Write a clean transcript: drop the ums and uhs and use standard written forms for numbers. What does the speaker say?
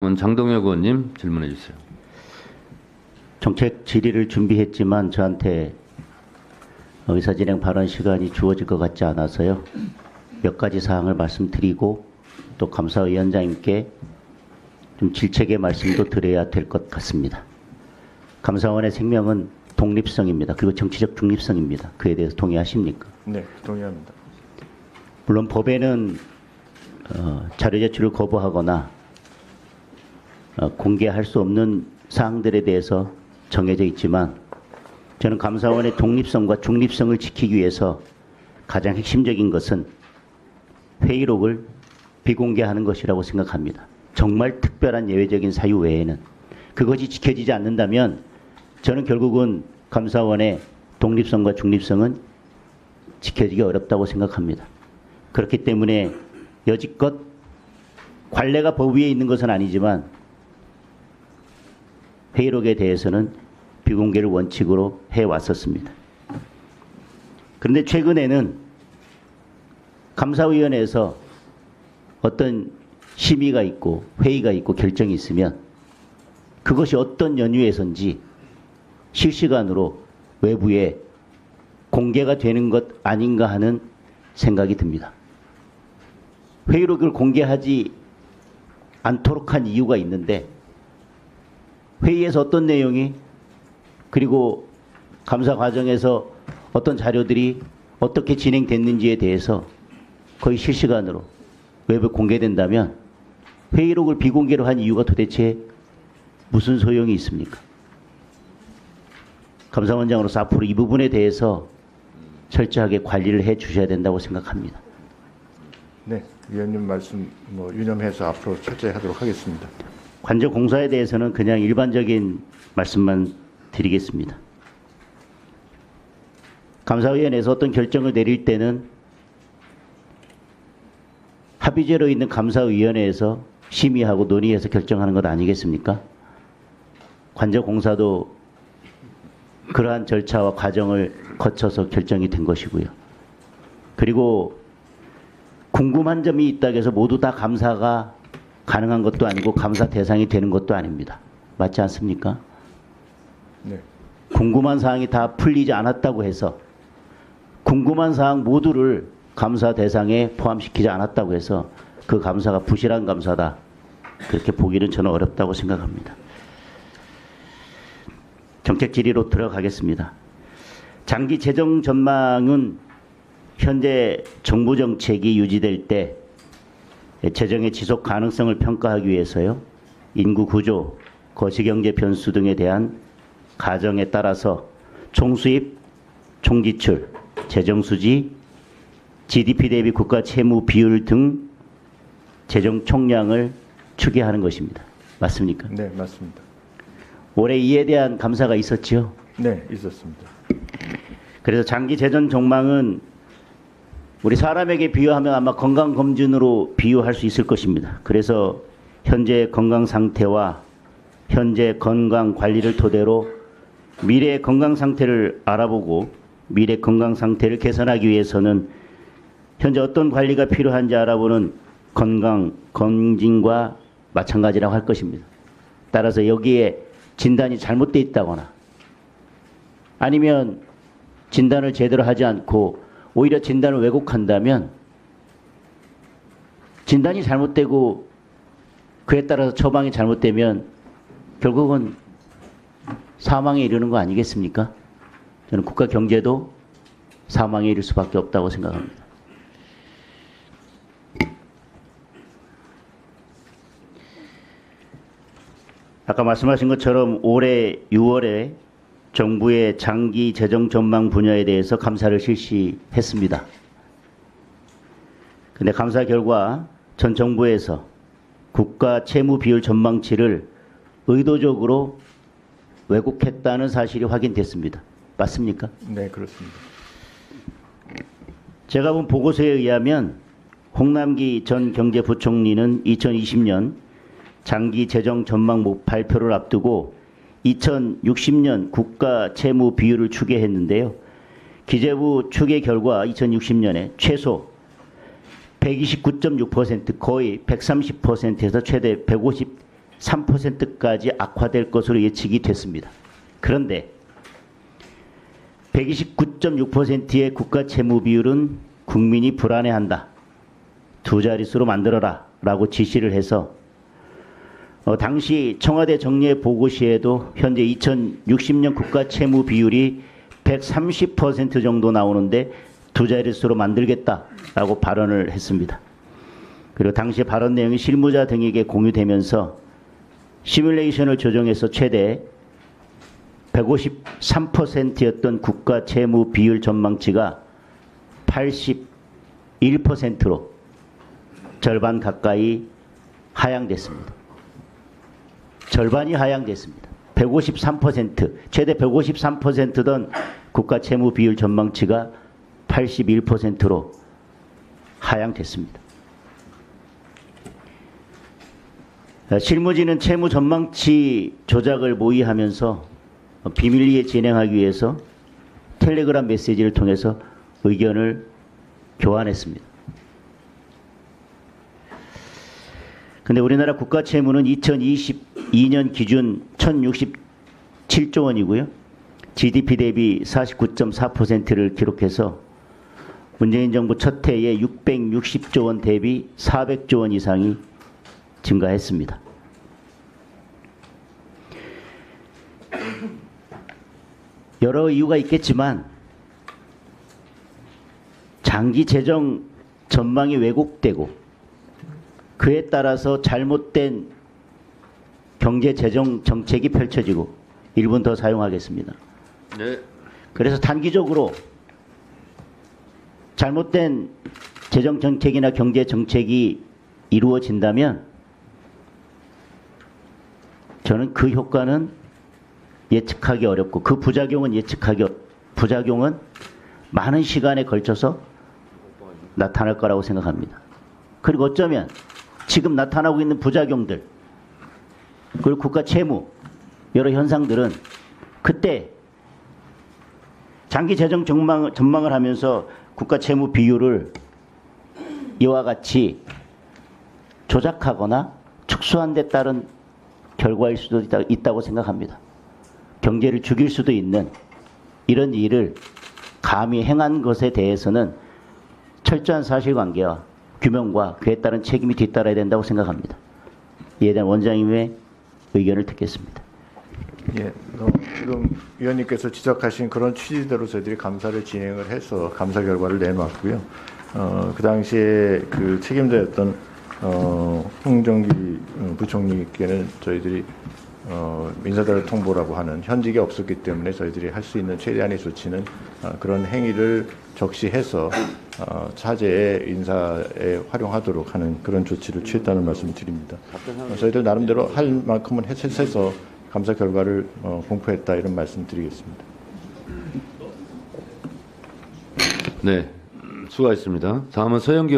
장동혁 의원님 질문해 주세요. 정책 질의를 준비했지만 저한테 의사진행 발언 시간이 주어질 것 같지 않아서요. 몇 가지 사항을 말씀드리고 또 감사위원장님께 좀 질책의 말씀도 드려야 될 것 같습니다. 감사원의 생명은 독립성입니다. 그리고 정치적 중립성입니다. 그에 대해서 동의하십니까? 네, 동의합니다. 물론 법에는 자료 제출을 거부하거나 공개할 수 없는 사항들에 대해서 정해져 있지만 저는 감사원의 독립성과 중립성을 지키기 위해서 가장 핵심적인 것은 회의록을 비공개하는 것이라고 생각합니다. 정말 특별한 예외적인 사유 외에는 그것이 지켜지지 않는다면 저는 결국은 감사원의 독립성과 중립성은 지켜지기 어렵다고 생각합니다. 그렇기 때문에 여지껏 관례가 법 위에 있는 것은 아니지만 회의록에 대해서는 비공개를 원칙으로 해왔었습니다. 그런데 최근에는 감사위원회에서 어떤 심의가 있고 회의가 있고 결정이 있으면 그것이 어떤 연유에선지 실시간으로 외부에 공개가 되는 것 아닌가 하는 생각이 듭니다. 회의록을 공개하지 않도록 한 이유가 있는데 회의에서 어떤 내용이 그리고 감사 과정에서 어떤 자료들이 어떻게 진행됐는지에 대해서 거의 실시간으로 외부에 공개된다면 회의록을 비공개로 한 이유가 도대체 무슨 소용이 있습니까? 감사원장으로서 앞으로 이 부분에 대해서 철저하게 관리를 해 주셔야 된다고 생각합니다. 네, 위원님 말씀 유념해서 앞으로 철저히 하도록 하겠습니다. 관저 공사에 대해서는 그냥 일반적인 말씀만 드리겠습니다. 감사위원회에서 어떤 결정을 내릴 때는 합의제로 있는 감사위원회에서 심의하고 논의해서 결정하는 것 아니겠습니까? 관저 공사도 그러한 절차와 과정을 거쳐서 결정이 된 것이고요. 그리고 궁금한 점이 있다고 해서 모두 다 감사가 가능한 것도 아니고 감사 대상이 되는 것도 아닙니다. 맞지 않습니까? 네. 궁금한 사항이 다 풀리지 않았다고 해서 궁금한 사항 모두를 감사 대상에 포함시키지 않았다고 해서 그 감사가 부실한 감사다. 그렇게 보기는 저는 어렵다고 생각합니다. 정책 질의로 들어가겠습니다. 장기 재정 전망은 현재 정부 정책이 유지될 때 재정의 지속 가능성을 평가하기 위해서요. 인구 구조, 거시경제 변수 등에 대한 가정에 따라서 총수입, 총지출, 재정수지, GDP 대비 국가 채무 비율 등 재정 총량을 추계하는 것입니다. 맞습니까? 네, 맞습니다. 올해 이에 대한 감사가 있었지요? 네, 있었습니다. 그래서 장기 재정 전망은 우리 사람에게 비유하면 아마 건강검진으로 비유할 수 있을 것입니다. 그래서 현재 건강 상태와 현재 건강 관리를 토대로 미래의 건강 상태를 알아보고 미래 건강 상태를 개선하기 위해서는 현재 어떤 관리가 필요한지 알아보는 건강 검진과 마찬가지라고 할 것입니다. 따라서 여기에 진단이 잘못되어 있다거나 아니면 진단을 제대로 하지 않고 오히려 진단을 왜곡한다면 진단이 잘못되고 그에 따라서 처방이 잘못되면 결국은 사망에 이르는 거 아니겠습니까? 저는 국가 경제도 사망에 이를 수밖에 없다고 생각합니다. 아까 말씀하신 것처럼 올해 6월에 정부의 장기 재정 전망 분야에 대해서 감사를 실시했습니다. 그런데 감사 결과 전 정부에서 국가 채무 비율 전망치를 의도적으로 왜곡했다는 사실이 확인됐습니다. 맞습니까? 네, 그렇습니다. 제가 본 보고서에 의하면 홍남기 전 경제부총리는 2020년 장기 재정 전망 발표를 앞두고 2060년 국가 채무 비율을 추계했는데요. 기재부 추계 결과 2060년에 최소 129.6% 거의 130%에서 최대 3%까지 악화될 것으로 예측이 됐습니다. 그런데 129.6%의 국가 채무 비율은 국민이 불안해한다. 두 자릿수로 만들어라 라고 지시를 해서 당시 청와대 정례 보고시에도 현재 2060년 국가 채무 비율이 130% 정도 나오는데 두 자릿수로 만들겠다라고 발언을 했습니다. 그리고 당시 발언 내용이 실무자 등에게 공유되면서 시뮬레이션을 조정해서 최대 153%였던 국가 채무 비율 전망치가 81%로 절반 가까이 하향됐습니다. 절반이 하향됐습니다. 153%, 최대 153%던 국가 채무 비율 전망치가 81%로 하향됐습니다. 실무진은 채무 전망치 조작을 모의하면서 비밀리에 진행하기 위해서 텔레그램 메시지를 통해서 의견을 교환했습니다. 근데 우리나라 국가 채무는 2022년 기준 1,067조 원이고요. GDP 대비 49.4%를 기록해서 문재인 정부 첫 해에 660조 원 대비 400조 원 이상이 증가했습니다. 여러 이유가 있겠지만 장기 재정 전망이 왜곡되고 그에 따라서 잘못된 경제 재정 정책이 펼쳐지고 1분 더 사용하겠습니다. 네. 그래서 단기적으로 잘못된 재정 정책이나 경제 정책이 이루어진다면 저는 그 효과는 예측하기 어렵고 그 부작용은 부작용은 많은 시간에 걸쳐서 나타날 거라고 생각합니다. 그리고 어쩌면 지금 나타나고 있는 부작용들 그리고 국가 채무 여러 현상들은 그때 장기 재정 전망을 하면서 국가 채무 비율을 이와 같이 조작하거나 축소한 데 따른 결과일 수도 있다고 생각합니다. 경제를 죽일 수도 있는 이런 일을 감히 행한 것에 대해서는 철저한 사실관계와 규명과 그에 따른 책임이 뒤따라야 된다고 생각합니다. 이에 대한 원장님의 의견을 듣겠습니다. 예, 지금 위원님께서 지적하신 그런 취지대로 저희들이 감사를 진행을 해서 감사 결과를 내놓았고요. 그 당시에 그 책임자였던 홍정기 부총리께는 저희들이 인사대로 통보라고 하는 현직이 없었기 때문에 저희들이 할 수 있는 최대한의 조치는 그런 행위를 적시해서 차제에 인사에 활용하도록 하는 그런 조치를 취했다는 말씀을 드립니다. 저희들 나름대로 할 만큼은 해서 감사 결과를 공표했다 이런 말씀 드리겠습니다. 네. 수고하셨습니다. 다음은 서영기